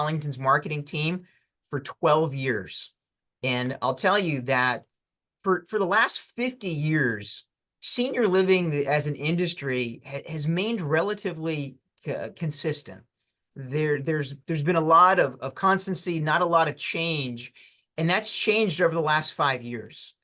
Collington's marketing team for 12 years. And I'll tell you that for the last 50 years, senior living as an industry has remained relatively consistent. There's been a lot of constancy, not a lot of change, and that's changed over the last 5 years,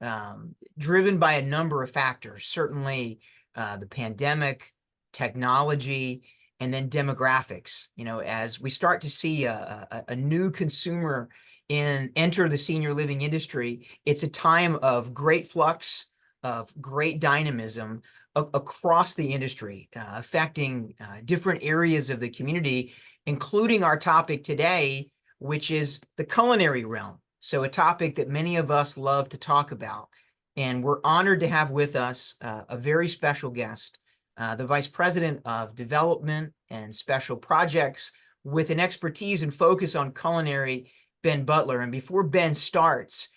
driven by a number of factors. Certainly, the pandemic, technology, and then demographics. As we start to see a new consumer enter the senior living industry, it's a time of great flux, of great dynamism across the industry, affecting different areas of the community, including our topic today, which is the culinary realm. So a topic that many of us love to talk about. And we're honored to have with us a very special guest, the Vice President of Development and Special Projects with an expertise and focus on culinary, Ben Butler. And before Ben starts,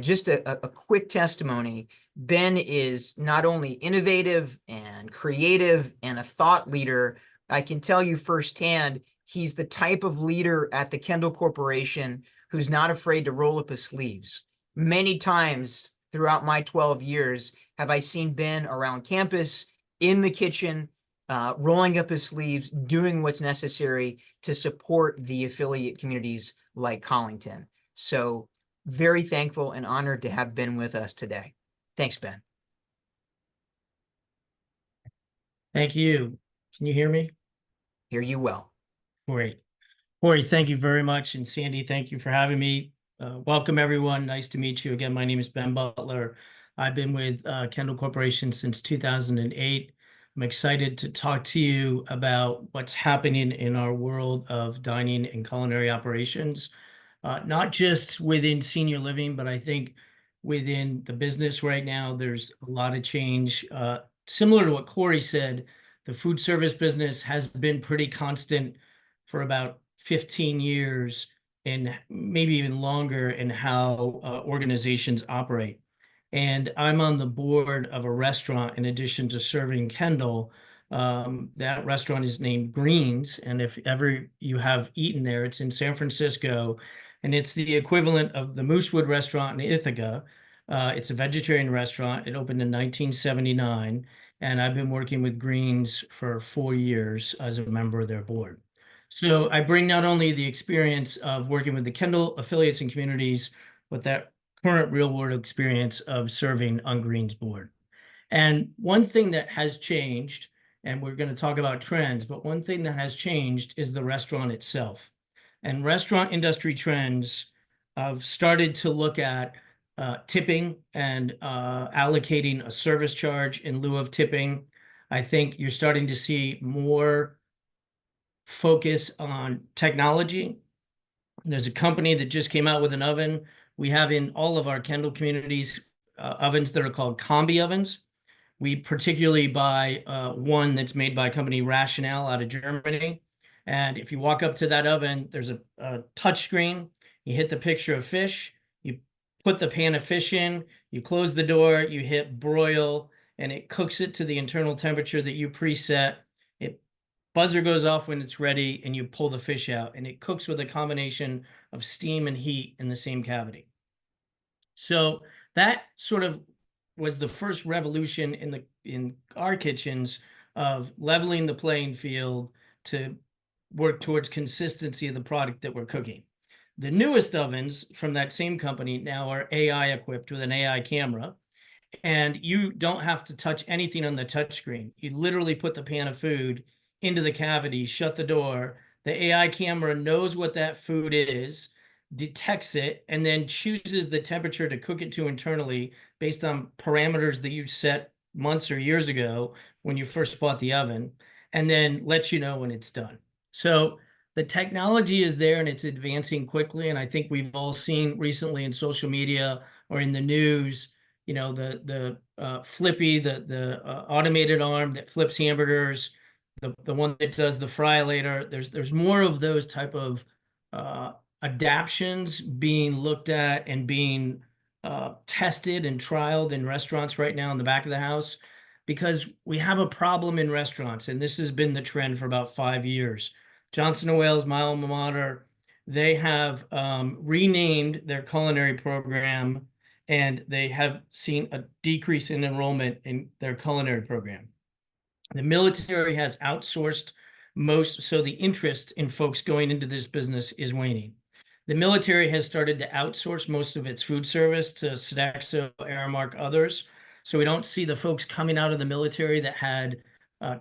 just a quick testimony. Ben is not only innovative and creative and a thought leader. I can tell you firsthand, he's the type of leader at the Kendall Corporation who's not afraid to roll up his sleeves. Many times throughout my 12 years have I seen Ben around campus, in the kitchen, rolling up his sleeves, doing what's necessary to support the affiliate communities like Collington. So very thankful and honored to have Ben with us today. Thanks, Ben. Thank you. Can you hear me? Hear you well. Great. Corey, thank you very much. And Sandy, thank you for having me. Welcome, everyone. Nice to meet you again. My name is Ben Butler. I've been with Kendall Corporation since 2008. I'm excited to talk to you about what's happening in our world of dining and culinary operations, not just within senior living, but I think within the business right now, there's a lot of change. Similar to what Corey said, the food service business has been pretty constant for about 15 years and maybe even longer in how organizations operate. And I'm on the board of a restaurant in addition to serving Kendall. That restaurant is named Greens. And if ever you have eaten there, it's in San Francisco. And it's the equivalent of the Moosewood restaurant in Ithaca. It's a vegetarian restaurant. It opened in 1979. And I've been working with Greens for 4 years as a member of their board. So I bring not only the experience of working with the Kendall affiliates and communities, but that current real-world experience of serving on Green's board. And one thing that has changed, and we're going to talk about trends, but one thing that has changed is the restaurant itself. And restaurant industry trends have started to look at tipping and allocating a service charge in lieu of tipping. I think you're starting to see more focus on technology. There's a company that just came out with an oven. We have in all of our Kendall communities ovens that are called combi ovens. We particularly buy one that's made by a company Rationale out of Germany. And if you walk up to that oven, there's a touch screen. You hit the picture of fish. You put the pan of fish in. You close the door. You hit broil, and it cooks it to the internal temperature that you preset. Buzzer goes off when it's ready, and you pull the fish out, and it cooks with a combination of steam and heat in the same cavity. So that sort of was the first revolution in our kitchens of leveling the playing field to work towards consistency of the product that we're cooking. The newest ovens from that same company now are AI equipped with an AI camera, and you don't have to touch anything on the touch screen. You literally put the pan of food into the cavity, shut the door. The AI camera knows what that food is, detects it, and then chooses the temperature to cook it to internally based on parameters that you set months or years ago when you first bought the oven, and then lets you know when it's done. So the technology is there and it's advancing quickly. And I think we've all seen recently in social media or in the news, the Flippy, the automated arm that flips hamburgers, the one that does the fry later. There's more of those type of adaptions being looked at and being tested and trialed in restaurants right now in the back of the house, because we have a problem in restaurants, and this has been the trend for about 5 years. Johnson & Wales, my alma mater, they have renamed their culinary program, and they have seen a decrease in enrollment in their culinary program. The military has outsourced most, so the interest in folks going into this business is waning. The military has started to outsource most of its food service to Sodexo, Aramark, others. So we don't see the folks coming out of the military that had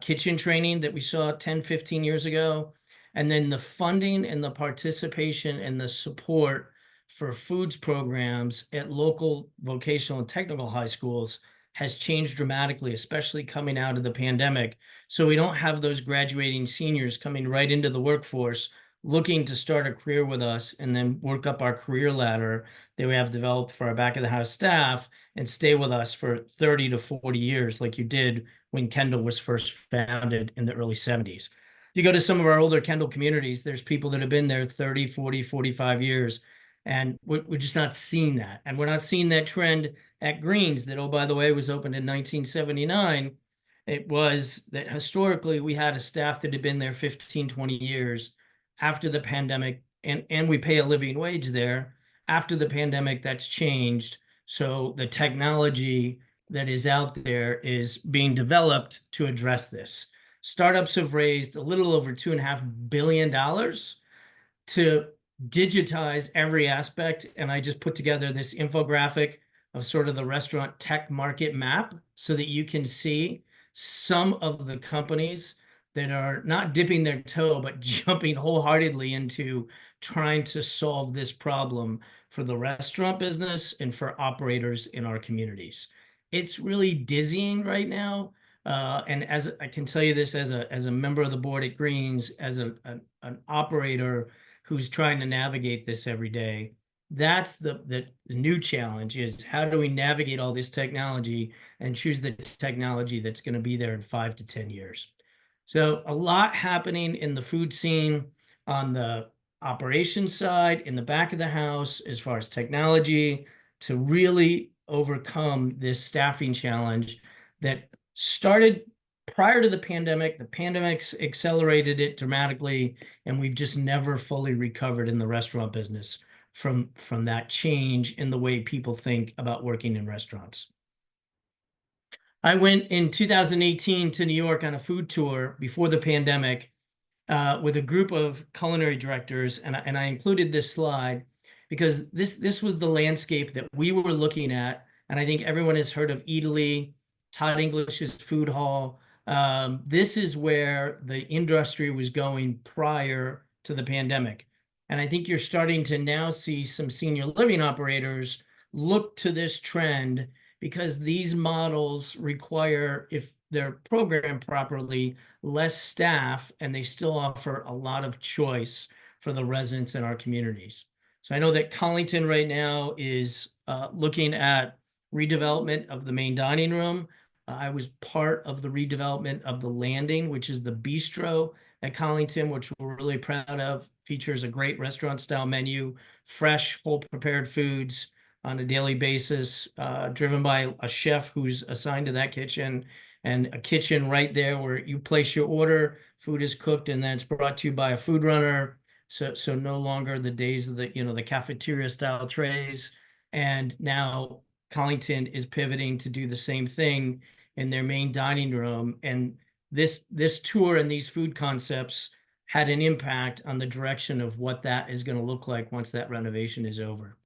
kitchen training that we saw 10, 15 years ago. And then the funding and the participation and the support for foods programs at local vocational and technical high schools has changed dramatically, especially coming out of the pandemic. So we don't have those graduating seniors coming right into the workforce looking to start a career with us and then work up our career ladder that we have developed for our back of the house staff and stay with us for 30 to 40 years, like you did when Kendall was first founded in the early 70s. You go to some of our older Kendall communities, there's people that have been there 30, 40, 45 years, and we're just not seeing that. And we're not seeing that trend at Greens that, oh, by the way, was opened in 1979. It was that historically we had a staff that had been there 15, 20 years. After the pandemic, and we pay a living wage there. After the pandemic, that's changed. So the technology that is out there is being developed to address this. Startups have raised a little over $2.5 billion to digitize every aspect. And I just put together this infographic of sort of the restaurant tech market map so that you can see some of the companies that are not dipping their toe, but jumping wholeheartedly into trying to solve this problem for the restaurant business and for operators in our communities. It's really dizzying right now. And as I can tell you this as a member of the board at Greens, as an operator who's trying to navigate this every day, that's the new challenge is how do we navigate all this technology and choose the technology that's going to be there in 5 to 10 years. So a lot happening in the food scene on the operations side, in the back of the house, as far as technology, to really overcome this staffing challenge that started prior to the pandemic. The pandemic's accelerated it dramatically, and we've just never fully recovered in the restaurant business from that change in the way people think about working in restaurants. I went in 2018 to New York on a food tour before the pandemic with a group of culinary directors, and I included this slide because this was the landscape that we were looking at, and I think everyone has heard of Eataly, Todd English's Food Hall. This is where the industry was going prior to the pandemic. And I think you're starting to now see some senior living operators look to this trend because these models require, if they're programmed properly, less staff, and they still offer a lot of choice for the residents in our communities. So I know that Collington right now is looking at redevelopment of the main dining room. I was part of the redevelopment of the Landing, which is the bistro at Collington, which we're really proud of. Features a great restaurant style menu, fresh, whole prepared foods on a daily basis, driven by a chef who's assigned to that kitchen, and a kitchen right there where you place your order, food is cooked, and then it's brought to you by a food runner. So no longer the days of the cafeteria style trays. And now Collington is pivoting to do the same thing in their main dining room. And this tour and these food concepts had an impact on the direction of what that is going to look like once that renovation is over.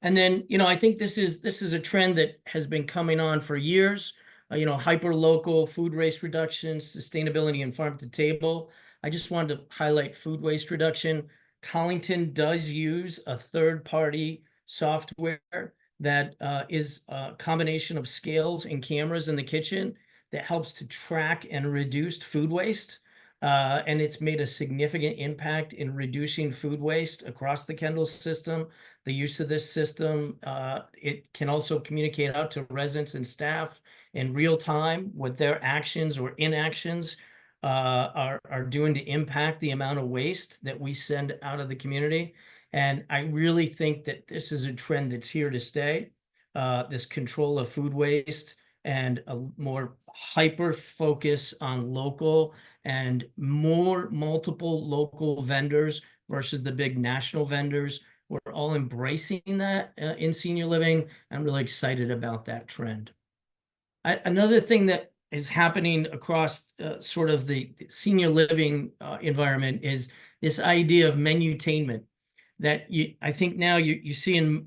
And then, I think this is a trend that has been coming on for years. Hyper local food waste reduction, sustainability, and farm to table. I just wanted to highlight food waste reduction. Collington does use a third-party software that is a combination of scales and cameras in the kitchen that helps to track and reduce food waste. And it's made a significant impact in reducing food waste across the Kendall system. The use of this system, it can also communicate out to residents and staff in real time what their actions or inactions are doing to impact the amount of waste that we send out of the community. And I really think that this is a trend that's here to stay, this control of food waste and a more hyper focus on local and more multiple local vendors versus the big national vendors. We're all embracing that in senior living. I'm really excited about that trend. Another thing that is happening across sort of the senior living environment is this idea of menutainment that I think now you see in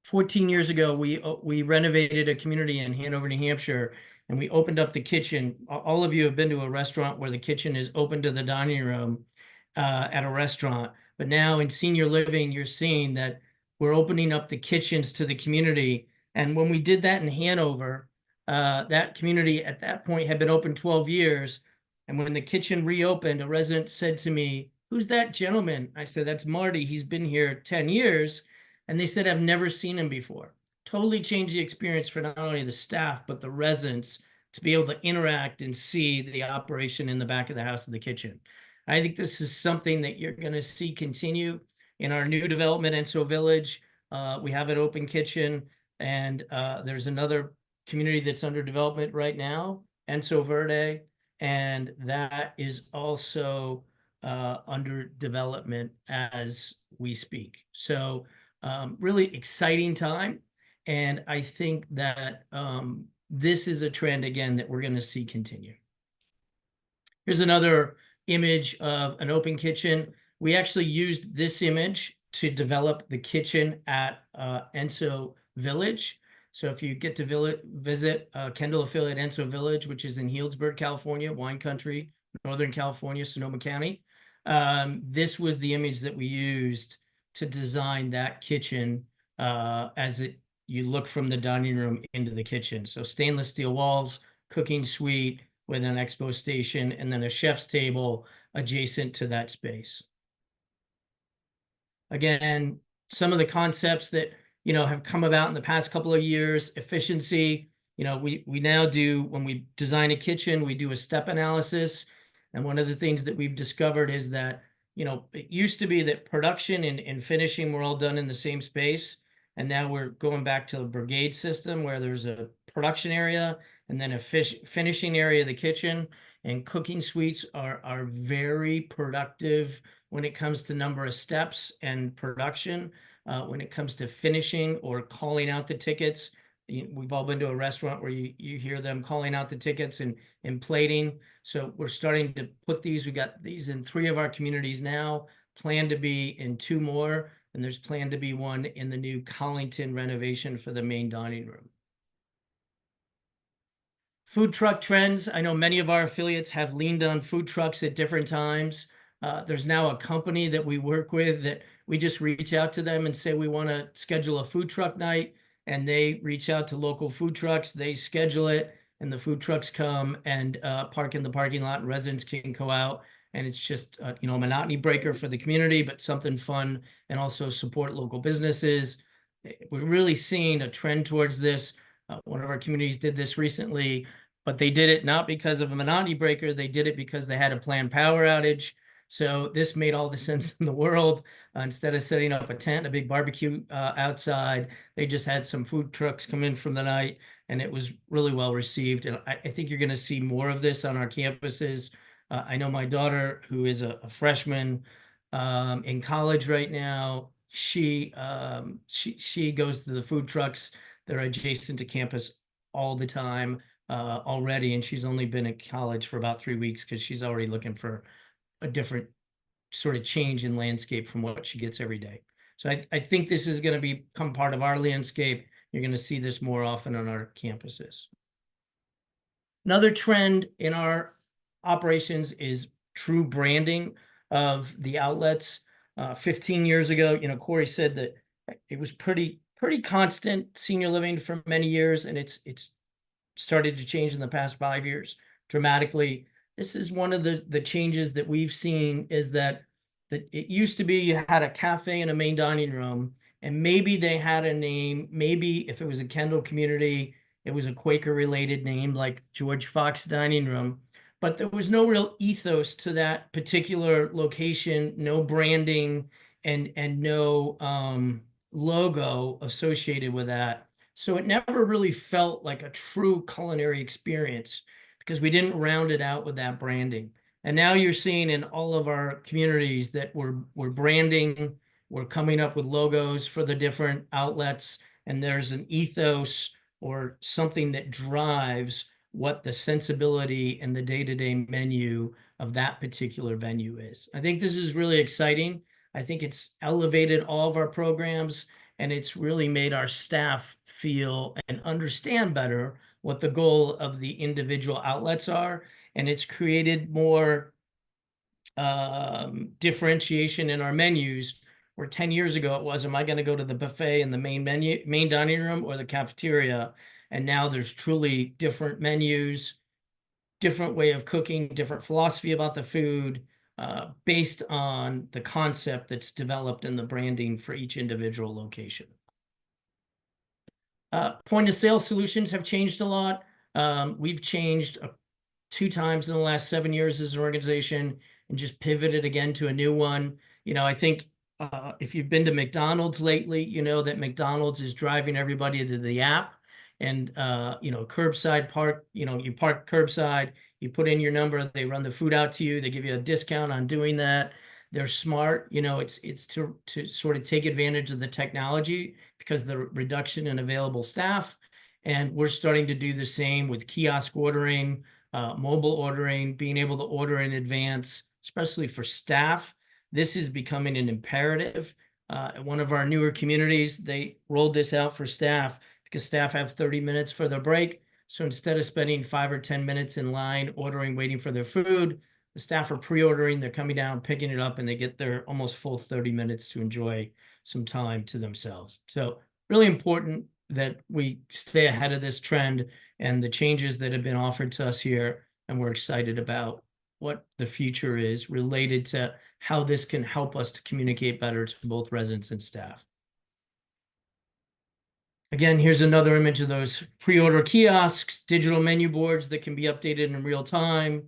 14 years ago, we renovated a community in Hanover, New Hampshire, and we opened up the kitchen. All of you have been to a restaurant where the kitchen is open to the dining room at a restaurant. But now in senior living, you're seeing that we're opening up the kitchens to the community. And when we did that in Hanover, that community at that point had been open 12 years. And when the kitchen reopened, a resident said to me, "Who's that gentleman?" I said, "That's Marty. He's been here 10 years." And they said, "I've never seen him before." Totally changed the experience for not only the staff, but the residents to be able to interact and see the operation in the back of the house of the kitchen. I think this is something that you're going to see continue in our new development, Enso Village. We have an open kitchen, and there's another community that's under development right now, Enso Verde, and that is also under development as we speak. So really exciting time. And I think that this is a trend, again, that we're going to see continue. Here's another image of an open kitchen. We actually used this image to develop the kitchen at Enso Village. So if you get to visit Kendall affiliate Enso Village, which is in Healdsburg, California, wine country, Northern California, Sonoma County, this was the image that we used to design that kitchen you look from the dining room into the kitchen. So stainless steel walls, cooking suite with an expo station, and then a chef's table adjacent to that space. Again, some of the concepts that have come about in the past couple of years: efficiency. We now do, when we design a kitchen, we do a step analysis. And one of the things that we've discovered is that it used to be that production and finishing were all done in the same space. And now we're going back to a brigade system where there's a production area and then a finishing area of the kitchen. And cooking suites are very productive when it comes to number of steps and production. When it comes to finishing or calling out the tickets, we've all been to a restaurant where you hear them calling out the tickets and plating. So we're starting to put these. We got these in 3 of our communities now, plan to be in 2 more, and there's planned to be one in the new Collington renovation for the main dining room. Food truck trends. I know many of our affiliates have leaned on food trucks at different times. There's now a company that we work with that we just reach out to them and say we want to schedule a food truck night, and they reach out to local food trucks. They schedule it, and the food trucks come and park in the parking lot, and residents can go out. And it's just a monotony breaker for the community, but something fun, and also support local businesses. We're really seeing a trend towards this. One of our communities did this recently, but they did it not because of a monotony breaker. They did it because they had a planned power outage. So this made all the sense in the world. Instead of setting up a tent, a big barbecue outside, they just had some food trucks come in from the night, and it was really well received. And I think you're going to see more of this on our campuses. I know my daughter, who is a freshman in college right now, she goes to the food trucks that are adjacent to campus all the time already, and she's only been at college for about 3 weeks because she's already looking for a different sort of change in landscape from what she gets every day. So I think this is going to become part of our landscape. You're going to see this more often on our campuses. Another trend in our operations is true branding of the outlets. 15 years ago, Corey said that it was pretty constant senior living for many years, and it's started to change in the past 5 years dramatically. This is one of the changes that we've seen, is that it used to be you had a cafe and a main dining room, and maybe they had a name. Maybe if it was a Kendall community, it was a Quaker related name like George Fox Dining Room, but there was no real ethos to that particular location, no branding, and no logo associated with that. So it never really felt like a true culinary experience because we didn't round it out with that branding. And now you're seeing in all of our communities that we're branding, we're coming up with logos for the different outlets, and there's an ethos or something that drives what the sensibility and the day-to-day menu of that particular venue is. I think this is really exciting. I think it's elevated all of our programs, and it's really made our staff feel and understand better what the goal of the individual outlets are. And it's created more differentiation in our menus, where 10 years ago it was, am I going to go to the buffet in the main dining room or the cafeteria? And now there's truly different menus, different way of cooking, different philosophy about the food, based on the concept that's developed in the branding for each individual location. Point of sale solutions have changed a lot. We've changed 2 times in the last 7 years as an organization and just pivoted again to a new one. I think if you've been to McDonald's lately, you know that McDonald's is driving everybody to the app, and curbside park, you park curbside, you put in your number, they run the food out to you, they give you a discount on doing that. They're smart. It's to sort of take advantage of the technology because of the reduction in available staff. And we're starting to do the same with kiosk ordering, mobile ordering, being able to order in advance, especially for staff. This is becoming an imperative. At one of our newer communities, they rolled this out for staff because staff have 30 minutes for their break. So instead of spending 5 or 10 minutes in line ordering, waiting for their food, the staff are pre-ordering, they're coming down, picking it up, and they get their almost full 30 minutes to enjoy some time to themselves. So really important that we stay ahead of this trend and the changes that have been offered to us here. And we're excited about what the future is related to how this can help us to communicate better to both residents and staff. Again, here's another image of those pre-order kiosks, digital menu boards that can be updated in real time.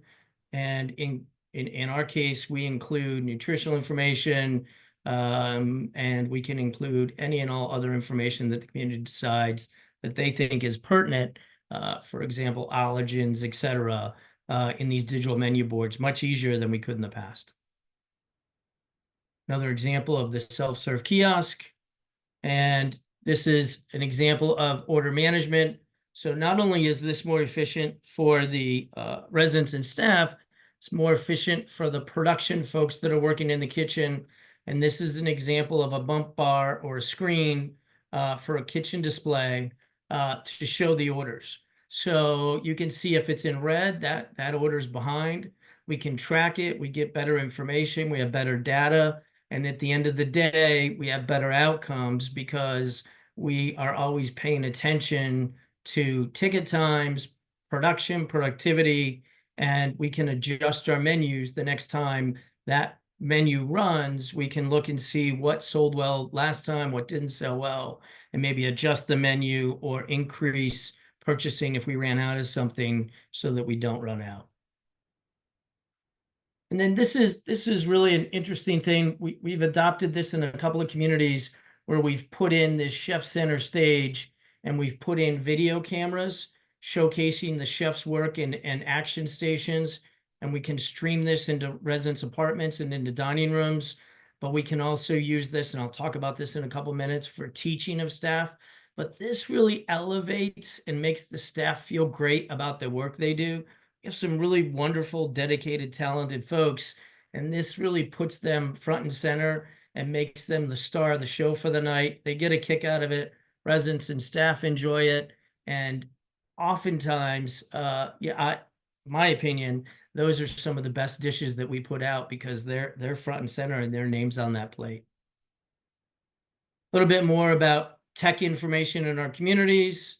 And in our case, we include nutritional information, and we can include any and all other information that the community decides that they think is pertinent, for example, allergens, et cetera, in these digital menu boards, much easier than we could in the past. Another example of the self-serve kiosk. And this is an example of order management. So not only is this more efficient for the residents and staff, it's more efficient for the production folks that are working in the kitchen. And this is an example of a bump bar or a screen for a kitchen display to show the orders. So you can see if it's in red, that order's behind. We can track it. We get better information. We have better data. And at the end of the day, we have better outcomes because we are always paying attention to ticket times, production, productivity, and we can adjust our menus the next time that menu runs. We can look and see what sold well last time, what didn't sell well, and maybe adjust the menu or increase purchasing if we ran out of something so that we don't run out. And then this is really an interesting thing. We've adopted this in a couple of communities where we've put in this chef center stage, and we've put in video cameras showcasing the chef's work and action stations. And we can stream this into residents' apartments and into dining rooms. But we can also use this, and I'll talk about this in a couple minutes, for teaching of staff. But this really elevates and makes the staff feel great about the work they do. We have some really wonderful, dedicated, talented folks, and this really puts them front and center and makes them the star of the show for the night. They get a kick out of it. Residents and staff enjoy it, and oftentimes, my opinion, those are some of the best dishes that we put out because they're front and center and their name's on that plate. A little bit more about tech information in our communities.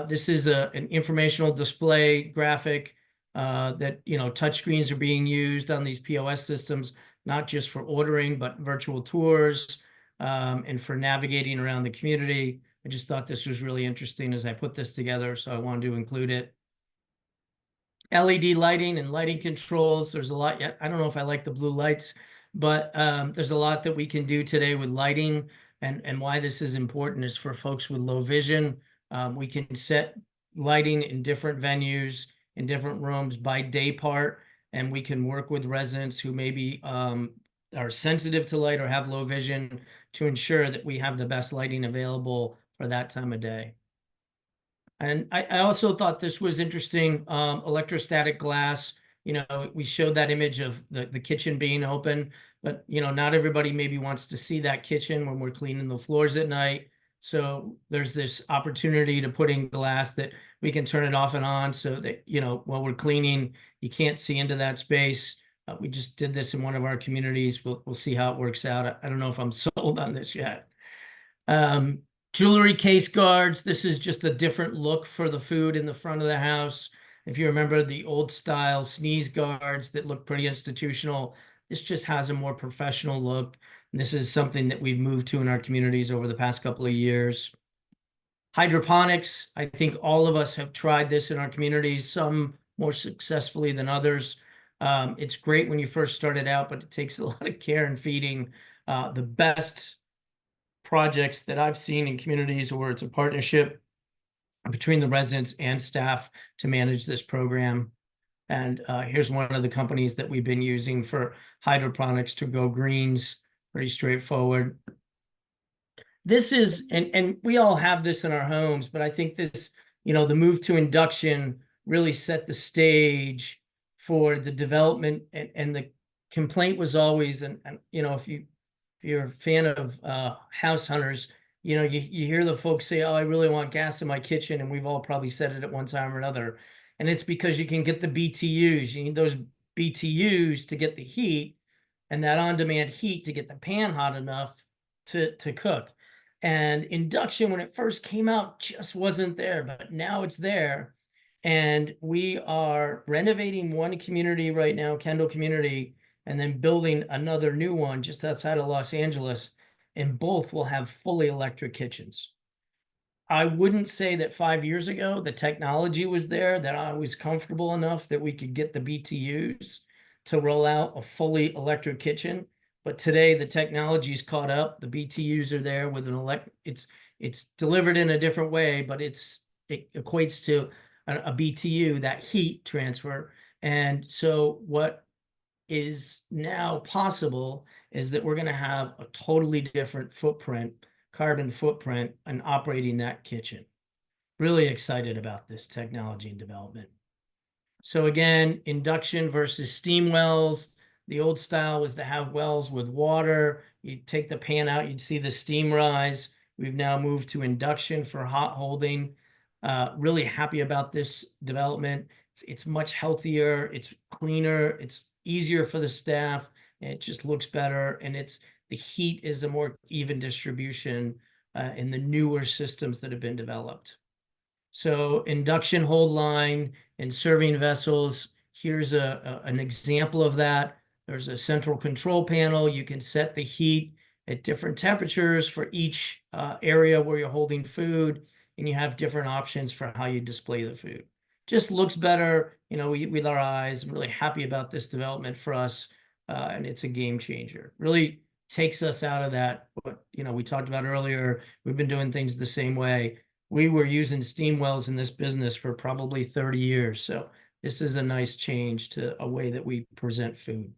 This is an informational display graphic that, touchscreens are being used on these POS systems, not just for ordering, but virtual tours and for navigating around the community. I just thought this was really interesting as I put this together, so I wanted to include it. LED lighting and lighting controls. There's a lot yet. I don't know if I like the blue lights, but there's a lot that we can do today with lighting. And why this is important is for folks with low vision. We can set lighting in different venues, in different rooms by day part. and we can work with residents who maybe are sensitive to light or have low vision to ensure that we have the best lighting available for that time of day. And I also thought this was interesting, electrostatic glass. You know, we showed that image of the kitchen being open, but, you know, not everybody maybe wants to see that kitchen when we're cleaning the floors at night. So there's this opportunity to put in glass that we can turn it off and on so that, you know, while we're cleaning, you can't see into that space. We just did this in one of our communities. We'll see how it works out. I don't know if I'm sold on this yet. Um, Jewelry case guards. This is just a different look for the food in the front of the house. If you remember the old style sneeze guards that look pretty institutional, this just has a more professional look. And this is something that we've moved to in our communities over the past couple of years. Hydroponics. I think all of us have tried this in our communities, some more successfully than others. It's great when you first start it out, but it takes a lot of care and feeding. The best projects that I've seen in communities where it's a partnership between the residents and staff to manage this program. And here's one of the companies that we've been using for hydroponics to grow greens. Pretty straightforward. This is, and we all have this in our homes, but I think this, you know, the move to induction really set the stage for the development, and the complaint was always, and you know, if you're a fan of house hunters, you know, you hear the folks say, oh, I really want gas in my kitchen. And we've all probably said it at one time or another. And it's because you can get the BTUs. You need those BTUs to get the heat, and that on-demand heat to get the pan hot enough to cook. And induction, when it first came out, just wasn't there, but now it's there. And we are renovating one community right now, Kendall Community, and then building another new one just outside of Los Angeles, and both will have fully electric kitchens. I wouldn't say that 5 years ago the technology was there, that I was comfortable enough that we could get the BTUs to roll out a fully electric kitchen. But today the technology's caught up. The BTUs are there with an it's delivered in a different way, but it equates to a BTU, that heat transfer. And so what is now possible is that we're going to have a totally different footprint, carbon footprint, and operating that kitchen. Really excited about this technology and development. So again, induction versus steam wells. The old style was to have wells with water. You'd take the pan out, you'd see the steam rise. We've now moved to induction for hot holding. Really happy about this development. It's much healthier, it's cleaner, it's easier for the staff, and it just looks better. And the heat is a more even distribution in the newer systems that have been developed. So induction hold line and serving vessels. Here's an example of that. There's a central control panel. You can set the heat at different temperatures for each area where you're holding food, and you have different options for how you display the food. Just looks better, you know, with our eyes. I'm really happy about this development for us, and it's a game changer. Really takes us out of that, what, you know, we talked about earlier. We've been doing things the same way. We were using steam wells in this business for probably 30 years. So this is a nice change to a way that we present food.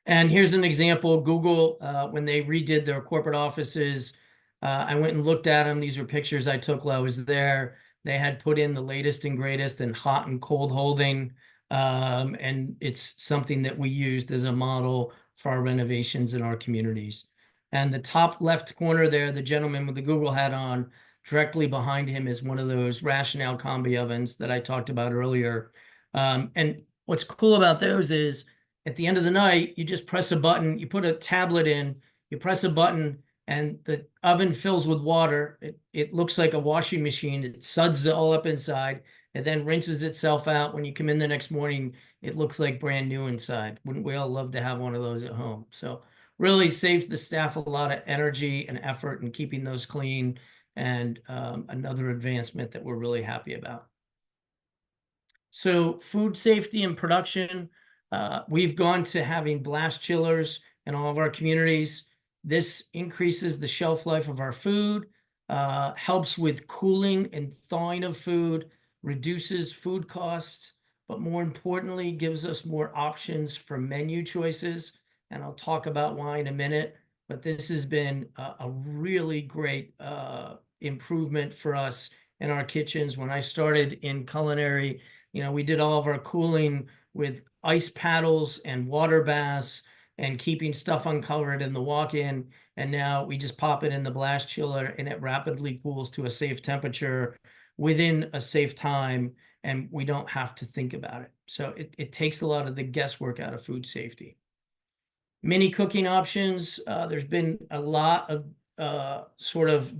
And here's an example. Google, when they redid their corporate offices, I went and looked at them. These are pictures I took while I was there. They had put in the latest and greatest in hot and cold holding. And it's something that we used as a model for our renovations in our communities. And the top left corner there, the gentleman with the Google hat on, directly behind him is one of those Rationale combi ovens that I talked about earlier. And what's cool about those is at the end of the night, you just press a button, you put a tablet in, you press a button, and the oven fills with water. It looks like a washing machine. It suds it all up inside. It then rinses itself out. When you come in the next morning, it looks like brand new inside. Wouldn't we all love to have one of those at home? So really saves the staff a lot of energy and effort in keeping those clean, and another advancement that we're really happy about. So food safety and production, we've gone to having blast chillers in all of our communities. This increases the shelf life of our food, helps with cooling and thawing of food, reduces food costs, but more importantly, gives us more options for menu choices. And I'll talk about why in a minute, but this has been a really great improvement for us in our kitchens. When I started in culinary, we did all of our cooling with ice paddles and water baths and keeping stuff uncovered in the walk-in. And now we just pop it in the blast chiller and it rapidly cools to a safe temperature within a safe time, and we don't have to think about it. So it takes a lot of the guesswork out of food safety. Mini cooking options. There's been a lot of sort of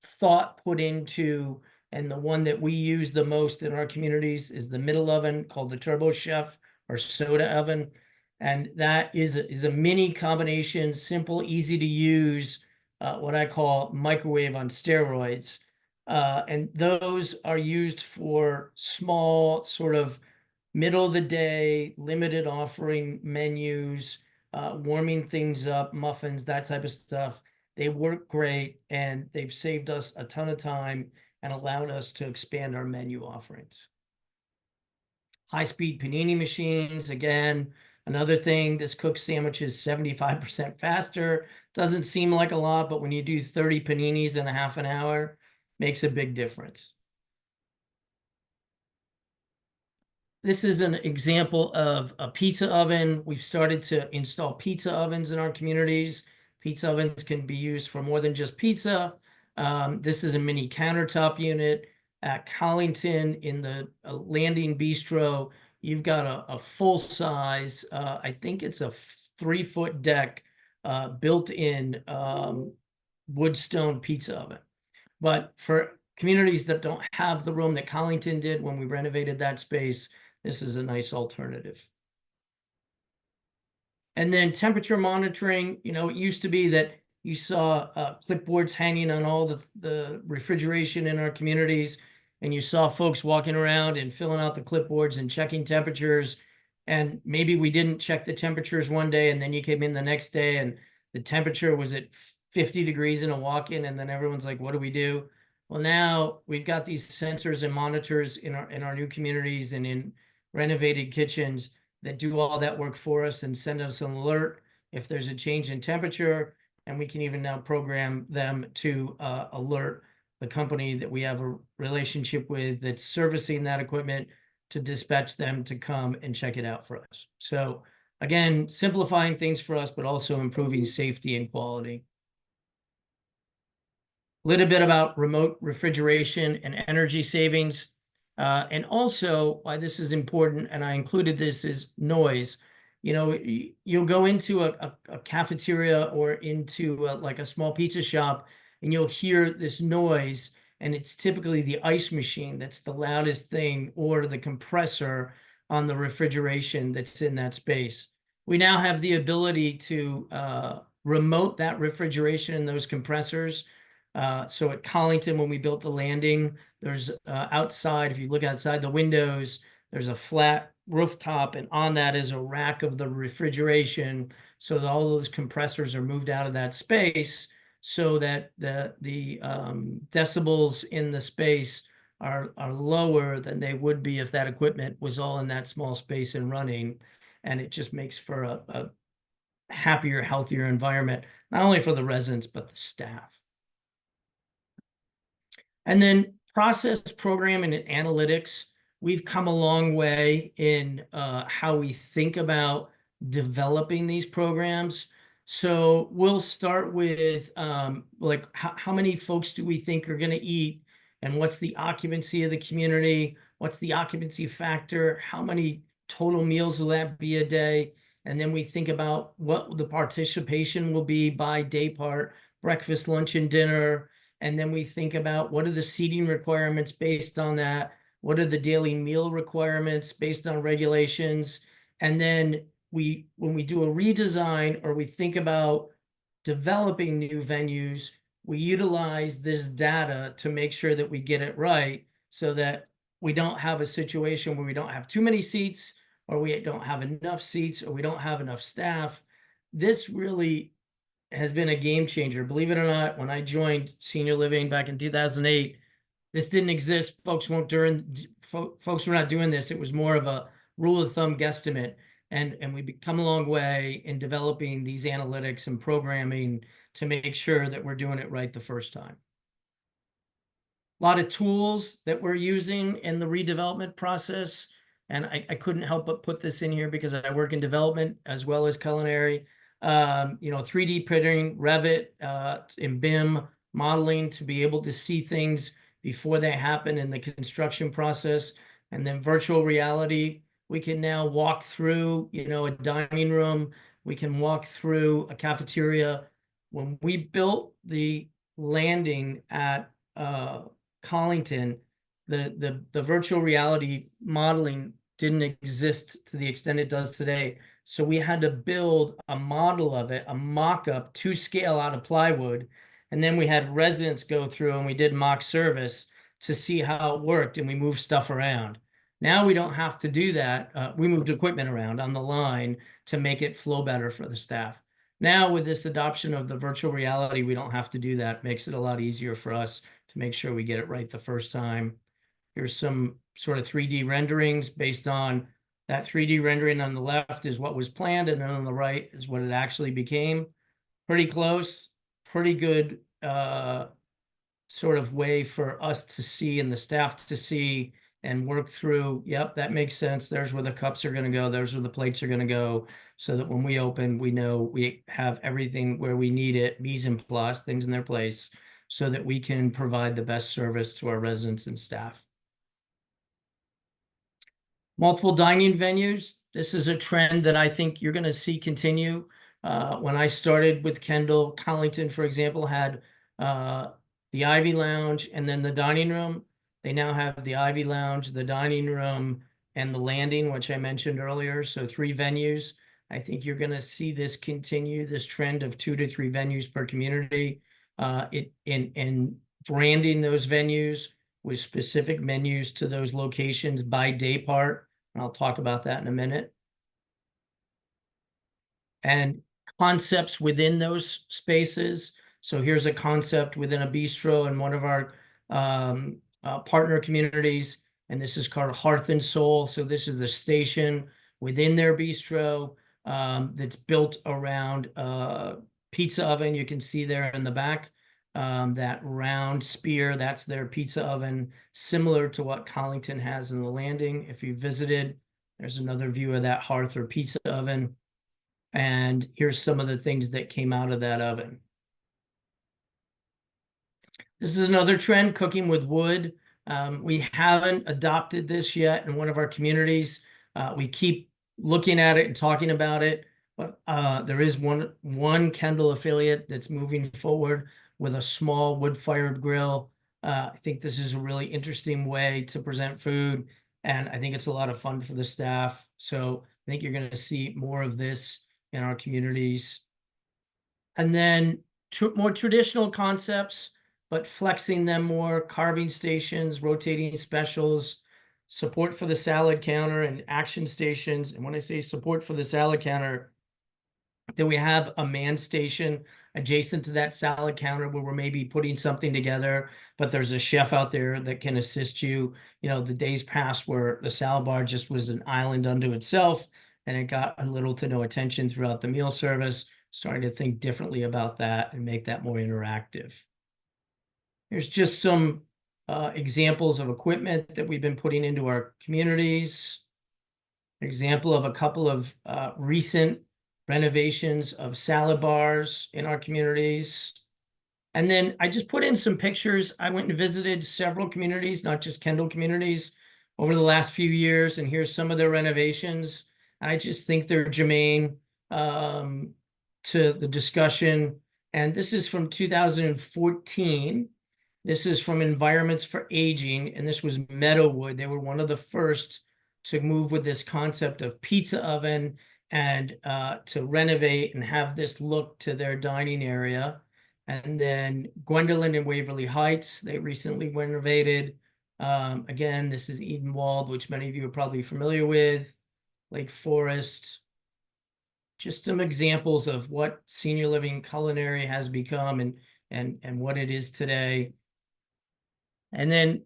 thought put into, and the one that we use the most in our communities is the middle oven called the Turbo Chef or soda oven. And that is a mini combination, simple, easy to use, what I call microwave on steroids. And those are used for small, sort of middle of the day, limited offering menus, warming things up, muffins, that type of stuff. They work great, and they've saved us a ton of time and allowed us to expand our menu offerings. High-speed panini machines, again, another thing. This cooks sandwiches 75% faster. Doesn't seem like a lot, but when you do 30 paninis in a half an hour, makes a big difference. This is an example of a pizza oven. We've started to install pizza ovens in our communities. Pizza ovens can be used for more than just pizza. This is a mini countertop unit at Collington in the Landing Bistro. You've got a full size, I think it's a 3-foot deck, built-in wood stone pizza oven. But for communities that don't have the room that Collington did when we renovated that space, this is a nice alternative. And then temperature monitoring, it used to be that you saw clipboards hanging on all the refrigeration in our communities, and you saw folks walking around and filling out the clipboards and checking temperatures. And maybe we didn't check the temperatures one day, and then you came in the next day and the temperature was at 50 degrees in a walk-in, and then everyone's like, what do we do? Well, now we've got these sensors and monitors in our new communities and in renovated kitchens that do all that work for us and send us an alert if there's a change in temperature. And we can even now program them to alert the company that we have a relationship with that's servicing that equipment to dispatch them to come and check it out for us. So again, simplifying things for us, but also improving safety and quality. A little bit about remote refrigeration and energy savings. And also why this is important, and I included this, is noise. You'll go into a cafeteria or into like a small pizza shop, and you'll hear this noise, and it's typically the ice machine that's the loudest thing, or the compressor on the refrigeration that's in that space. We now have the ability to remote that refrigeration and those compressors. So at Collington, when we built the landing, there's outside, if you look outside the windows, there's a flat rooftop, and on that is a rack of the refrigeration. So that all those compressors are moved out of that space so that the decibels in the space are lower than they would be if that equipment was all in that small space and running. And it just makes for a happier, healthier environment, not only for the residents, but the staff. And then process programming and analytics. We've come a long way in how we think about developing these programs. So we'll start with like how many folks do we think are going to eat, and what's the occupancy of the community? What's the occupancy factor? How many total meals will that be a day? And then we think about what the participation will be by day part, breakfast, lunch, and dinner. And then we think about what are the seating requirements based on that? What are the daily meal requirements based on regulations? And then when we do a redesign or we think about developing new venues, we utilize this data to make sure that we get it right, so that we don't have a situation where we don't have too many seats, or we don't have enough seats, or we don't have enough staff. This really has been a game changer. Believe it or not, when I joined senior living back in 2008, This didn't exist. Folks were not doing this. It was more of a rule of thumb guesstimate. And we've come a long way in developing these analytics and programming to make sure that we're doing it right the first time. A lot of tools that we're using in the redevelopment process. And I couldn't help but put this in here because I work in development as well as culinary. 3D printing, Revit, and BIM modeling to be able to see things before they happen in the construction process. And then virtual reality, we can now walk through, a dining room. We can walk through a cafeteria. When we built the landing at Collington, the virtual reality modeling didn't exist to the extent it does today. So we had to build a model of it, a mock-up to scale out of plywood. And then we had residents go through and we did mock service to see how it worked, and we moved stuff around. Now we don't have to do that. We moved equipment around on the line to make it flow better for the staff. Now with this adoption of the virtual reality, we don't have to do that. Makes it a lot easier for us to make sure we get it right the first time. Here's some sort of 3D renderings based on that 3D rendering on the left is what was planned, and then on the right is what it actually became. Pretty close, pretty good sort of way for us to see and the staff to see and work through. Yep, that makes sense. There's where the cups are going to go. There's where the plates are going to go. So that when we open, we know we have everything where we need it, mise en place, things in their place, so that we can provide the best service to our residents and staff. Multiple dining venues. This is a trend that I think you're going to see continue. When I started with Kendall, Collington, for example, had the Ivy Lounge and then the dining room. They now have the Ivy Lounge, the dining room, and the landing, which I mentioned earlier. So 3 venues. I think you're going to see this continue, this trend of 2 to 3 venues per community. In branding those venues with specific menus to those locations by day part. And I'll talk about that in a minute. And concepts within those spaces. So here's a concept within a bistro in one of our partner communities. And this is called Hearth and Soul. So this is the station within their bistro that's built around a pizza oven. You can see there in the back. That round spear, that's their pizza oven, similar to what Collington has in the landing. If you visited, there's another view of that hearth or pizza oven. And here's some of the things that came out of that oven. This is another trend, cooking with wood. We haven't adopted this yet in one of our communities. We keep looking at it and talking about it, but there is one Kendall affiliate that's moving forward with a small wood-fired grill. I think this is a really interesting way to present food, and I think it's a lot of fun for the staff. So I think you're going to see more of this in our communities. And then more traditional concepts, but flexing them more, carving stations, rotating specials, support for the salad counter and action stations. And when I say support for the salad counter, then we have a man station adjacent to that salad counter where we're maybe putting something together, but there's a chef out there that can assist you. The days past where the salad bar just was an island unto itself and it got a little to no attention throughout the meal service. Starting to think differently about that and make that more interactive. Here's just some examples of equipment that we've been putting into our communities. An example of a couple of recent renovations of salad bars in our communities. And then I just put in some pictures. I went and visited several communities, not just Kendall communities, over the last few years. And here's some of their renovations. I just think they're germane to the discussion. And this is from 2014. This is from Environments for Aging, and this was Meadowwood. They were one of the first to move with this concept of pizza oven and to renovate and have this look to their dining area. And then Gwendolyn and Waverly Heights, they recently renovated. Again, this is Edenwald, which many of you are probably familiar with. Lake Forest. Just some examples of what senior living culinary has become and what it is today. And then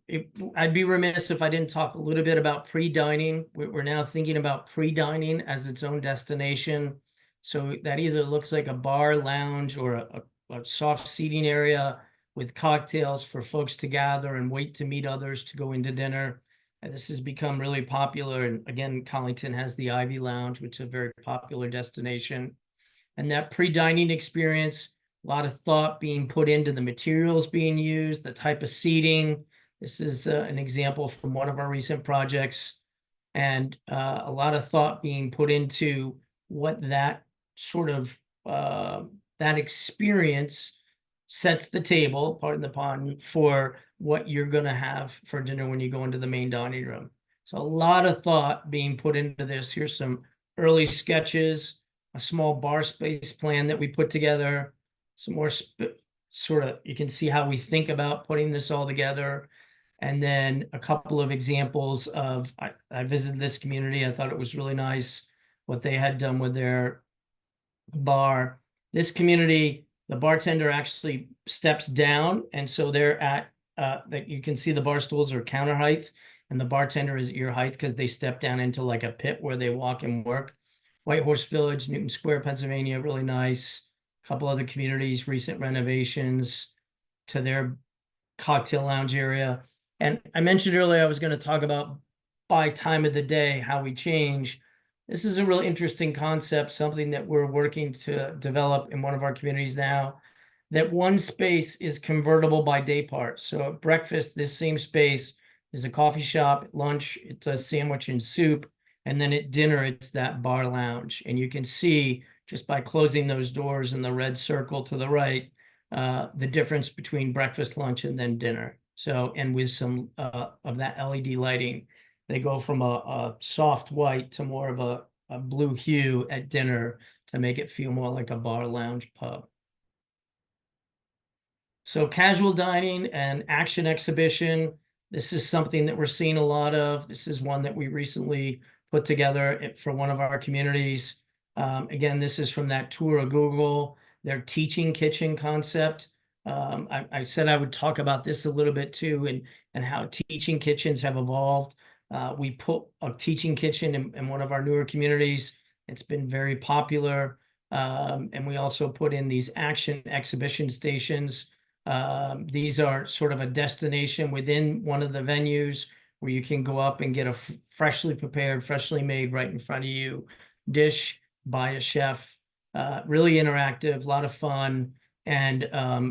I'd be remiss if I didn't talk a little bit about pre-dining. We're now thinking about pre-dining as its own destination. So that either looks like a bar, lounge, or a soft seating area with cocktails for folks to gather and wait to meet others to go into dinner. And this has become really popular. And again, Collington has the Ivy Lounge, which is a very popular destination. And that pre-dining experience, a lot of thought being put into the materials being used, the type of seating. This is an example from one of our recent projects, and a lot of thought being put into what that sort of that experience sets the table, pardon the pun, for what you're going to have for dinner when you go into the main dining room. So a lot of thought being put into this. Here's some early sketches, a small bar space plan that we put together, some more sort of, you can see how we think about putting this all together. And then a couple of examples of, I visited this community. I thought it was really nice what they had done with their bar. This community, the bartender actually steps down, and so they're at that you can see the bar stools are counter height, and the bartender is ear height because they step down into like a pit where they walk and work. White Horse Village, Newton Square, Pennsylvania, really nice. A couple other communities, recent renovations to their cocktail lounge area. And I mentioned earlier I was going to talk about by time of the day, how we change. This is a really interesting concept, something that we're working to develop in one of our communities now, that one space is convertible by day part. So at breakfast, this same space is a coffee shop. At lunch, it does sandwich and soup. And then at dinner, it's that bar lounge. And you can see just by closing those doors in the red circle to the right, the difference between breakfast, lunch, and then dinner. So, and with some of that LED lighting, they go from a soft white to more of a blue hue at dinner to make it feel more like a bar, lounge, pub. So casual dining and action exhibition, this is something that we're seeing a lot of. This is one that we recently put together for one of our communities. Again, this is from that tour of Google, their teaching kitchen concept. I said I would talk about this a little bit too, and how teaching kitchens have evolved. We put a teaching kitchen in one of our newer communities. It's been very popular. And we also put in these action exhibition stations. These are sort of a destination within one of the venues where you can go up and get a freshly prepared, freshly made, right in front of you dish by a chef. Really interactive, a lot of fun, and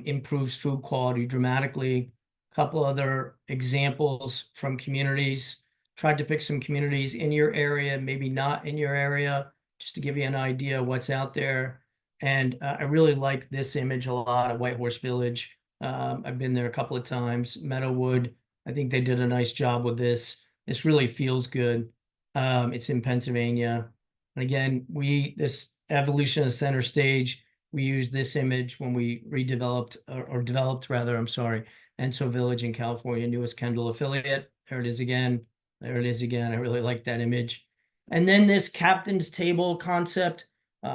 improves food quality dramatically. A couple other examples from communities. Tried to pick some communities in your area, maybe not in your area, just to give you an idea of what's out there. And I really like this image a lot of White Horse Village. I've been there a couple of times. Meadowwood, I think they did a nice job with this. This really feels good. It's in Pennsylvania. And again, this evolution of center stage, we used this image when we redeveloped or developed rather, I'm sorry, Enso Village in California, newest Kendall affiliate. There it is again. There it is again. I really like that image. And then this captain's table concept.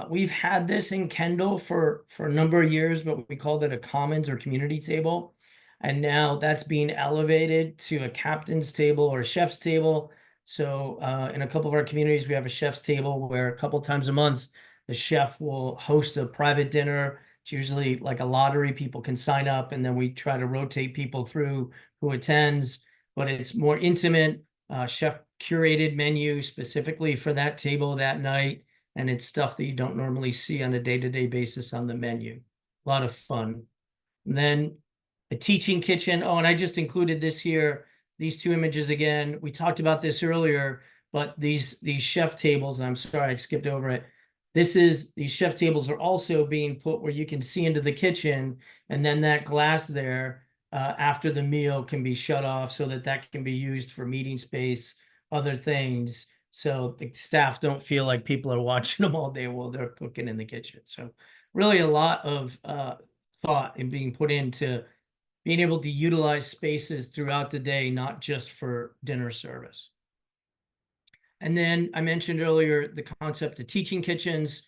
We've had this in Kendall for a number of years, but we called it a commons or community table. And now that's being elevated to a captain's table or a chef's table. So in a couple of our communities, we have a chef's table where a couple times a month, the chef will host a private dinner. It's usually like a lottery. People can sign up, and then we try to rotate people through who attends. But it's more intimate, chef curated menu specifically for that table that night. And it's stuff that you don't normally see on a day-to-day basis on the menu. A lot of fun. And then a teaching kitchen. Oh, and I just included this here. These two images again. We talked about this earlier, but these chef tables, and I'm sorry I skipped over it. These chef tables are also being put where you can see into the kitchen, and then that glass there after the meal can be shut off so that can be used for meeting space, other things. So the staff don't feel like people are watching them all day while they're cooking in the kitchen. So really a lot of thought in being put into being able to utilize spaces throughout the day, not just for dinner service. And then I mentioned earlier the concept of teaching kitchens.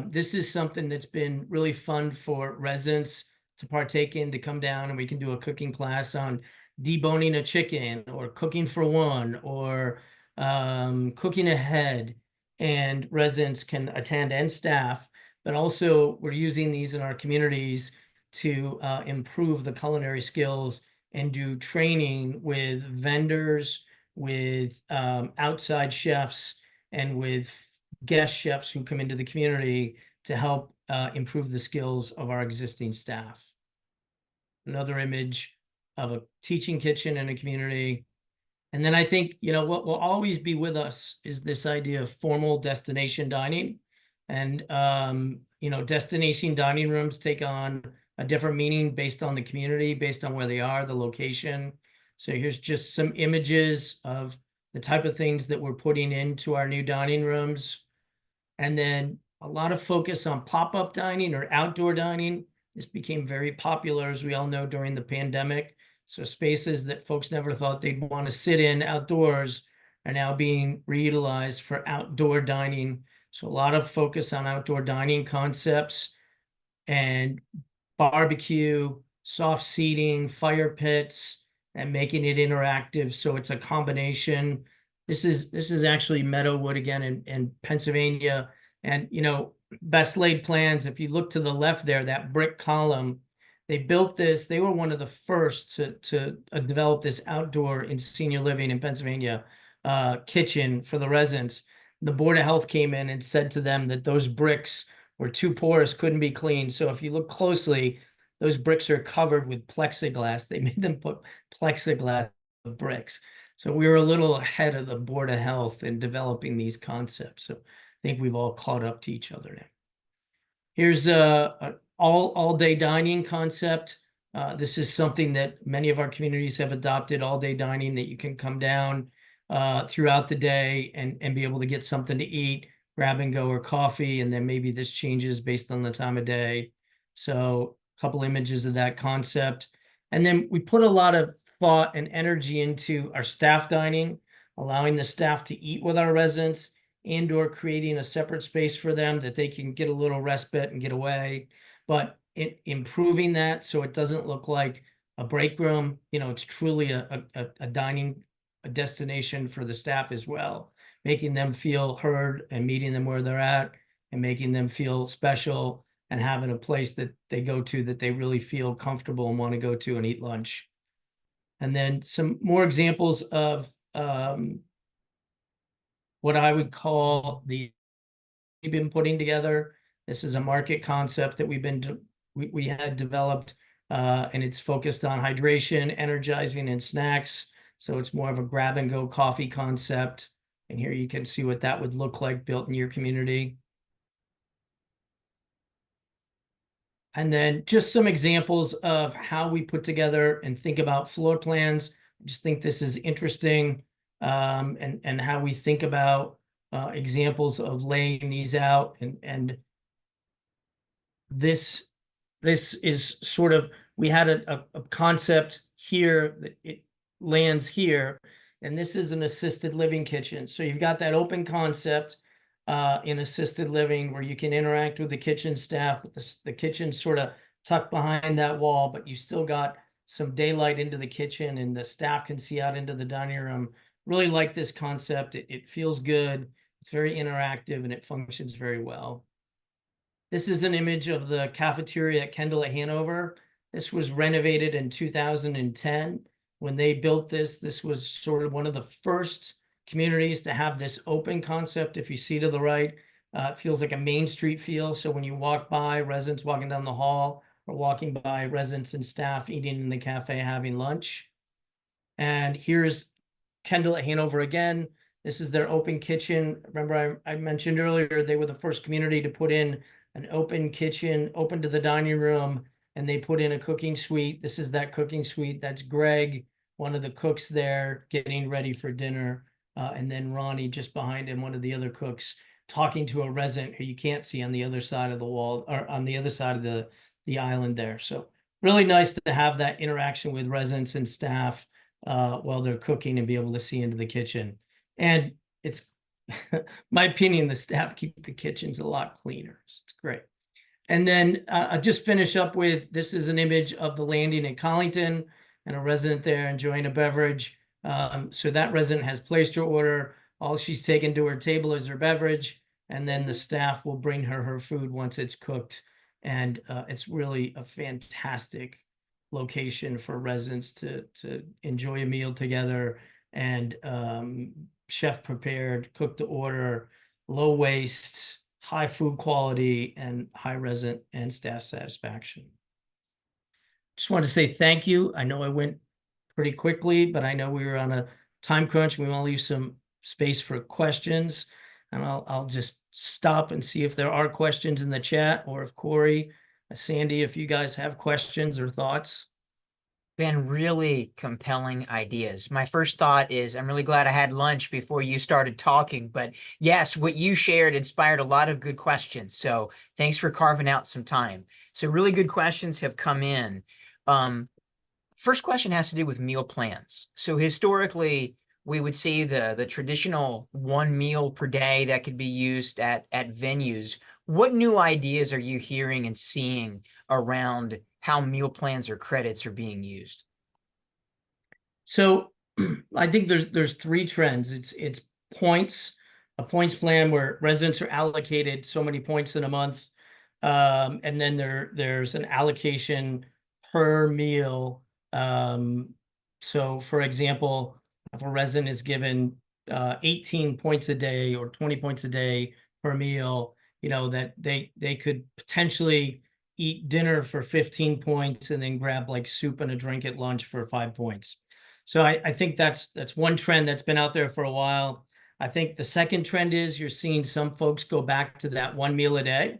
This is something that's been really fun for residents to partake in, to come down, and we can do a cooking class on deboning a chicken or cooking for one or cooking ahead, and residents can attend and staff. But also we're using these in our communities to improve the culinary skills and do training with vendors, with outside chefs, and with guest chefs who come into the community to help improve the skills of our existing staff. Another image of a teaching kitchen in a community. And then I think, what will always be with us is this idea of formal destination dining. And, destination dining rooms take on a different meaning based on the community, based on where they are, the location. So here's just some images of the type of things that we're putting into our new dining rooms. And then a lot of focus on pop-up dining or outdoor dining. This became very popular, as we all know, during the pandemic. So spaces that folks never thought they'd want to sit in outdoors are now being reutilized for outdoor dining. So a lot of focus on outdoor dining concepts and barbecue, soft seating, fire pits, and making it interactive. So it's a combination. This is actually Meadowood again in Pennsylvania. And best laid plans, if you look to the left there, that brick column, they built this. They were one of the first to develop this outdoor in senior living in Pennsylvania kitchen for the residents. The Board of Health came in and said to them that those bricks were too porous, couldn't be cleaned. So if you look closely, those bricks are covered with plexiglass. They made them put plexiglass bricks. So we were a little ahead of the Board of Health in developing these concepts. So I think we've all caught up to each other now. Here's a all day dining concept. This is something that many of our communities have adopted, all day dining, that you can come down throughout the day and be able to get something to eat, grab and go, or coffee. And then maybe this changes based on the time of day. So a couple images of that concept. And then we put a lot of thought and energy into our staff dining, allowing the staff to eat with our residents, and/or creating a separate space for them that they can get a little respite and get away, but improving that so it doesn't look like a break room. It's truly a dining destination for the staff as well, making them feel heard and meeting them where they're at and making them feel special and having a place that they go to that they really feel comfortable and want to go to and eat lunch. And then some more examples of what I would call we've been putting together. This is a market concept that we had developed, and it's focused on hydration, energizing, and snacks. So it's more of a grab and go coffee concept. And here you can see what that would look like built in your community. And then just some examples of how we put together and think about floor plans. I just think this is interesting, and how we think about examples of laying these out. And this is sort of, we had a concept here that it lands here, and this is an assisted living kitchen. So you've got that open concept in assisted living where you can interact with the kitchen staff, but the kitchen sort of tucked behind that wall, but you still got some daylight into the kitchen and the staff can see out into the dining room. Really like this concept. It feels good. It's very interactive and it functions very well. This is an image of the cafeteria at Kendall at Hanover. This was renovated in 2010. When they built this, this was sort of one of the first communities to have this open concept. If you see to the right, it feels like a Main Street feel. So when you walk by, residents walking down the hall, or walking by, residents and staff eating in the cafe, having lunch. And here's Kendall at Hanover again. This is their open kitchen. Remember, I mentioned earlier, they were the first community to put in an open kitchen, open to the dining room, and they put in a cooking suite. This is that cooking suite. That's Greg, one of the cooks there, getting ready for dinner. And then Ronnie just behind him, one of the other cooks, talking to a resident who you can't see on the other side of the wall, or on the other side of the island there. So really nice to have that interaction with residents and staff while they're cooking and be able to see into the kitchen. And it's my opinion, the staff keep the kitchens a lot cleaner. So it's great. And then I'll just finish up with, this is an image of the landing in Collington. and a resident there enjoying a beverage. So that resident has placed her order. All she's taken to her table is her beverage, and then the staff will bring her food once it's cooked. And it's really a fantastic location for residents to enjoy a meal together, and chef prepared, cooked to order, low waste, high food quality, and high resident and staff satisfaction. Just wanted to say thank you. I know I went pretty quickly, but I know we were on a time crunch. We want to leave some space for questions, and I'll just stop and see if there are questions in the chat, or if Corey, Sandy, if you guys have questions or thoughts. Been really compelling ideas. My first thought is I'm really glad I had lunch before you started talking, but yes, what you shared inspired a lot of good questions. So thanks for carving out some time. So really good questions have come in. First question has to do with meal plans. So historically, we would see the traditional one meal per day that could be used at venues. What new ideas are you hearing and seeing around how meal plans or credits are being used? So I think there's three trends. It's points, a points plan where residents are allocated so many points in a month. And then there's an allocation per meal. So for example, if a resident is given 18 points a day or 20 points a day per meal, that they could potentially eat dinner for 15 points and then grab like soup and a drink at lunch for 5 points. So I think that's one trend that's been out there for a while. I think the second trend is you're seeing some folks go back to that one meal a day.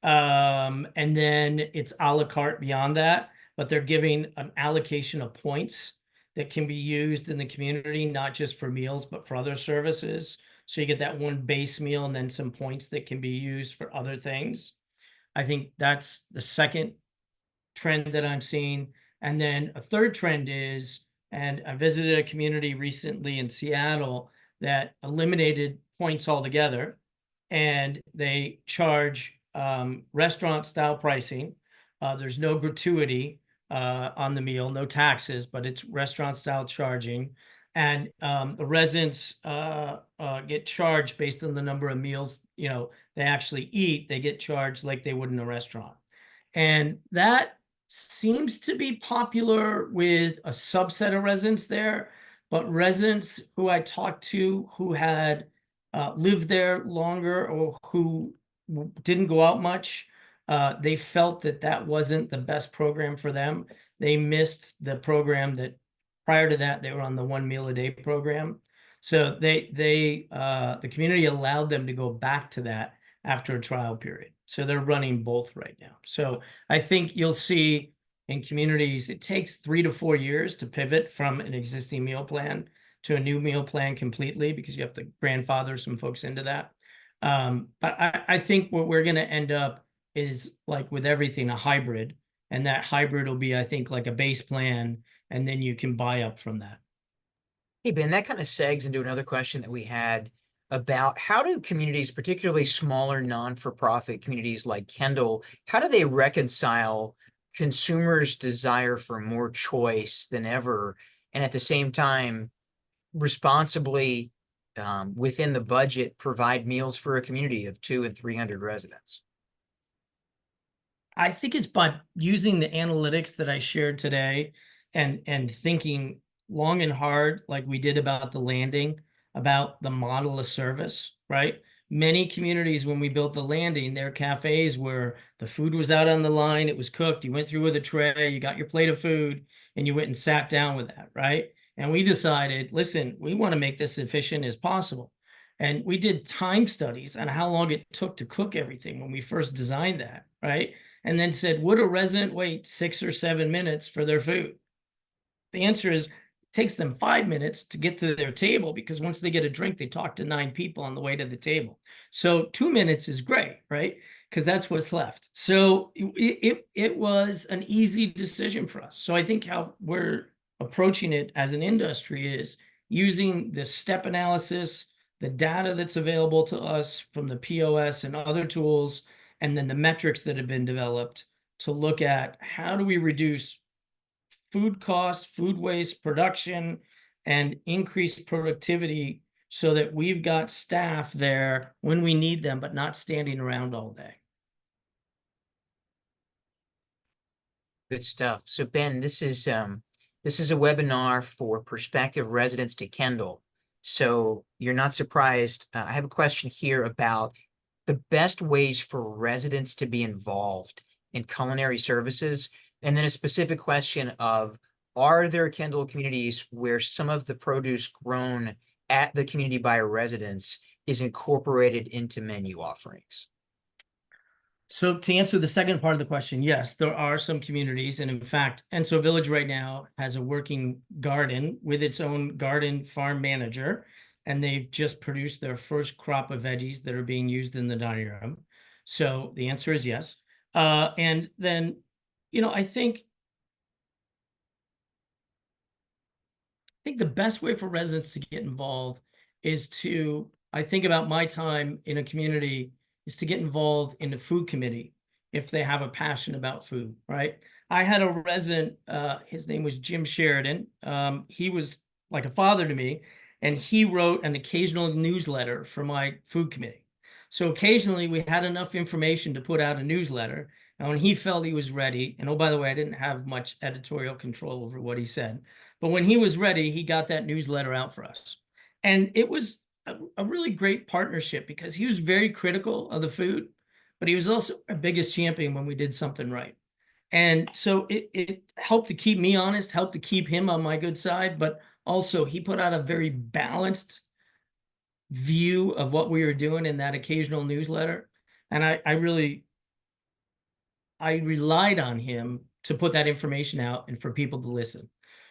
And then it's a la carte beyond that, but they're giving an allocation of points that can be used in the community, not just for meals, but for other services. So you get that one base meal and then some points that can be used for other things. I think that's the second trend that I'm seeing. And then a third trend is, and I visited a community recently in Seattle that eliminated points altogether, and they charge restaurant style pricing. There's no gratuity on the meal, no taxes, but it's restaurant style charging. And the residents get charged based on the number of meals they actually eat. They get charged like they would in a restaurant. And that seems to be popular with a subset of residents there, but residents who I talked to who had lived there longer or who didn't go out much, they felt that that wasn't the best program for them. They missed the program that prior to that they were on the one meal a day program. So the community allowed them to go back to that after a trial period. So they're running both right now. So I think you'll see in communities, it takes 3 to 4 years to pivot from an existing meal plan to a new meal plan completely, because you have to grandfather some folks into that. But I think what we're going to end up is, like with everything, a hybrid. And that hybrid will be, I think, like a base plan, and then you can buy up from that. Hey, Ben, that kind of segs into another question that we had about how do communities, particularly smaller non-for-profit communities like Kendall, how do they reconcile consumers' desire for more choice than ever, and at the same time responsibly within the budget provide meals for a community of 200 and 300 residents? I think it's by using the analytics that I shared today, and thinking long and hard, like we did about the landing, about the model of service, right? Many communities, when we built the landing, their cafes where the food was out on the line, it was cooked, you went through with a tray, you got your plate of food, and you went and sat down with that, right? And we decided, listen, we want to make this efficient as possible. And we did time studies on how long it took to cook everything when we first designed that, right? And then said, would a resident wait 6 or 7 minutes for their food? The answer is, it takes them 5 minutes to get to their table, because once they get a drink, they talk to 9 people on the way to the table. So 2 minutes is great, right? Because that's what's left. So it was an easy decision for us. So I think how we're approaching it as an industry is using the step analysis, the data that's available to us from the POS and other tools, and then the metrics that have been developed to look at how do we reduce food costs, food waste, production, and increased productivity so that we've got staff there when we need them, but not standing around all day. Good stuff. So Ben, this is a webinar for prospective residents to Kendall. So you're not surprised. I have a question here about the best ways for residents to be involved in culinary services, and then a specific question of, are there Kendall communities where some of the produce grown at the community by residents is incorporated into menu offerings? So to answer the second part of the question, yes, there are some communities. And in fact, Enso Village right now has a working garden with its own garden farm manager. And they've just produced their first crop of veggies that are being used in the dining room. So the answer is yes. And then, I think the best way for residents to get involved is to, I think about my time in a community, is to get involved in the food committee if they have a passion about food, right? I had a resident, his name was Jim Sheridan. He was like a father to me, and he wrote an occasional newsletter for my food committee. So occasionally we had enough information to put out a newsletter. And when he felt he was ready, and oh, by the way, I didn't have much editorial control over what he said, but when he was ready, he got that newsletter out for us. And it was a really great partnership because he was very critical of the food, but he was also our biggest champion when we did something right. And so it helped to keep me honest, helped to keep him on my good side, but also he put out a very balanced view of what we were doing in that occasional newsletter. And I relied on him to put that information out and for people to listen.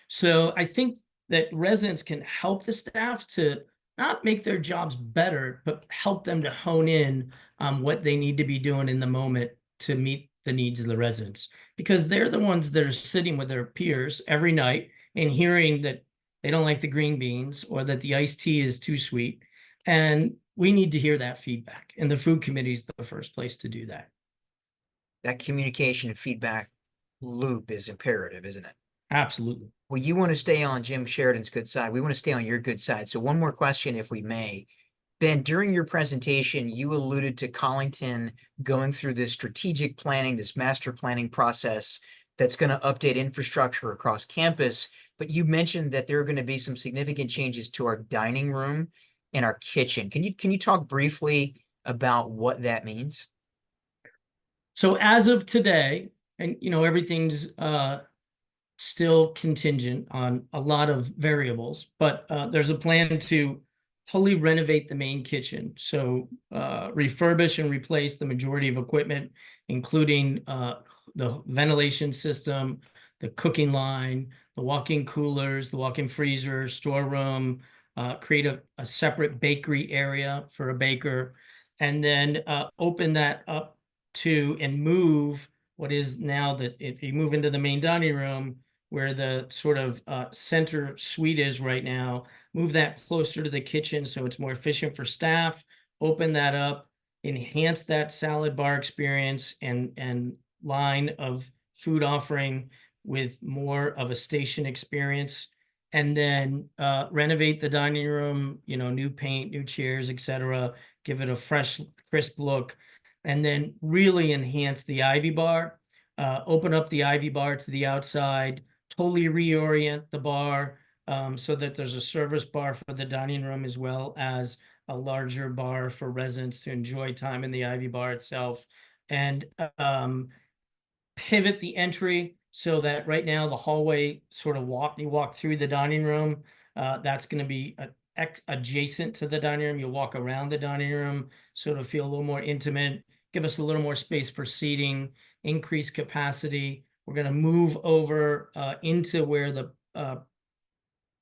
So I think that residents can help the staff to not make their jobs better, but help them to hone in on what they need to be doing in the moment to meet the needs of the residents, because they're the ones that are sitting with their peers every night and hearing that they don't like the green beans or that the iced tea is too sweet. And we need to hear that feedback. And the food committee is the first place to do that. That communication and feedback loop is imperative, isn't it? Absolutely. Well, you want to stay on Jim Sheridan's good side. We want to stay on your good side. So one more question, if we may. Ben, during your presentation, you alluded to Collington going through this strategic planning, this master planning process that's going to update infrastructure across campus. But you mentioned that there are going to be some significant changes to our dining room and our kitchen. Can you talk briefly about what that means? So as of today, and everything's still contingent on a lot of variables, but there's a plan to totally renovate the main kitchen. So refurbish and replace the majority of equipment, including the ventilation system, the cooking line, the walk-in coolers, the walk-in freezer, storeroom, create a separate bakery area for a baker, and then open that up to and move what is now that if you move into the main dining room where the sort of center suite is right now, move that closer to the kitchen so it's more efficient for staff, open that up, enhance that salad bar experience and line of food offering with more of a station experience, and then renovate the dining room, new paint, new chairs, etc., give it a fresh, crisp look, and then really enhance the Ivy bar, open up the Ivy bar to the outside, totally reorient the bar so that there's a service bar for the dining room as well as a larger bar for residents to enjoy time in the Ivy bar itself, and pivot the entry so that right now the hallway sort of you walk through the dining room. That's going to be adjacent to the dining room. You'll walk around the dining room so it'll feel a little more intimate, give us a little more space for seating, increase capacity. We're going to move over into where the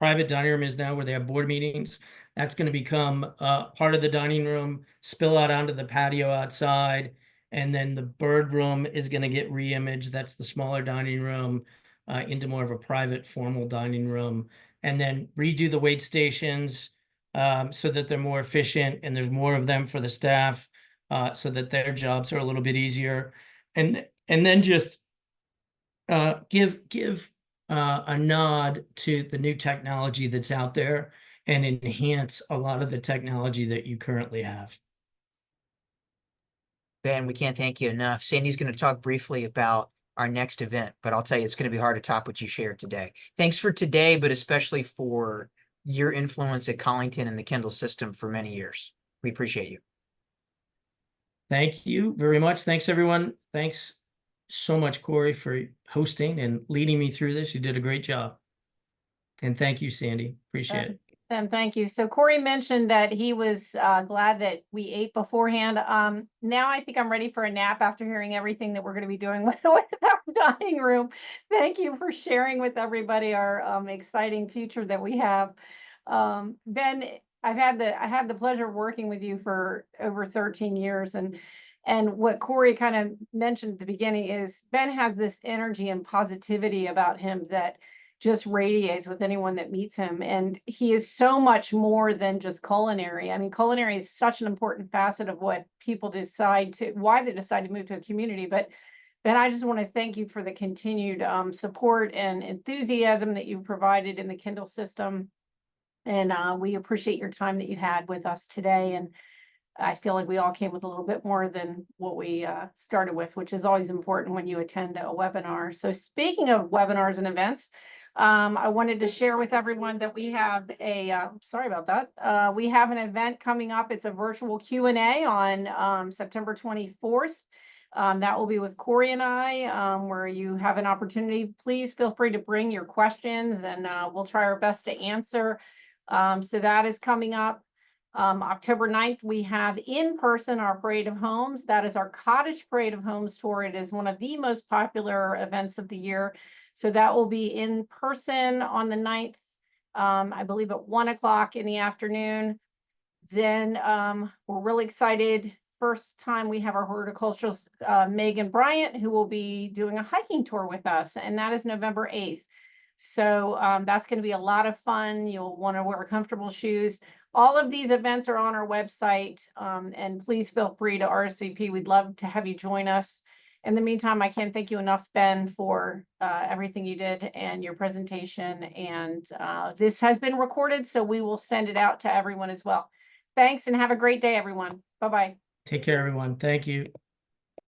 private dining room is now, where they have board meetings. That's going to become part of the dining room, spill out onto the patio outside. And then the bird room is going to get re-imaged. That's the smaller dining room into more of a private formal dining room. And then redo the wait stations so that they're more efficient and there's more of them for the staff so that their jobs are a little bit easier. And then just give a nod to the new technology that's out there and enhance a lot of the technology that you currently have. Ben, we can't thank you enough. Sandy's going to talk briefly about our next event, but I'll tell you, it's going to be hard to top what you shared today. Thanks for today, but especially for your influence at Collington and the Kindle system for many years. We appreciate you. Thank you very much. Thanks, everyone. Thanks so much, Corey, for hosting and leading me through this. You did a great job. And thank you, Sandy. Appreciate it. And thank you. So Corey mentioned that he was glad that we ate beforehand. Now I think I'm ready for a nap after hearing everything that we're going to be doing with our dining room. Thank you for sharing with everybody our exciting future that we have. Ben, I had the pleasure of working with you for over 13 years, and what Corey kind of mentioned at the beginning is Ben has this energy and positivity about him that just radiates with anyone that meets him. And he is so much more than just culinary. I mean, culinary is such an important facet of what people decide to, why they decide to move to a community. But Ben, I just want to thank you for the continued support and enthusiasm that you provided in the Kindle system. And we appreciate your time that you had with us today. And I feel like we all came with a little bit more than what we started with, which is always important when you attend a webinar. So speaking of webinars and events, I wanted to share with everyone that we have sorry about that. We have an event coming up. It's a virtual Q&A on September 24th. That will be with Corey and I, where you have an opportunity. Please feel free to bring your questions and we'll try our best to answer. So that is coming up. October 9th, we have in person our Parade of Homes. That is our Cottage Parade of Homes tour. It is one of the most popular events of the year. So that will be in person on the 9th, I believe at 1 o'clock in the afternoon. Then we're really excited. First time we have our horticulturalist, Megan Bryant, who will be doing a hiking tour with us, and that is November 8th. So that's going to be a lot of fun. You'll want to wear comfortable shoes. All of these events are on our website, and please feel free to RSVP. We'd love to have you join us. In the meantime, I can't thank you enough, Ben, for everything you did and your presentation. And this has been recorded, so we will send it out to everyone as well. Thanks, and have a great day, everyone. Bye-bye. Take care, everyone. Thank you.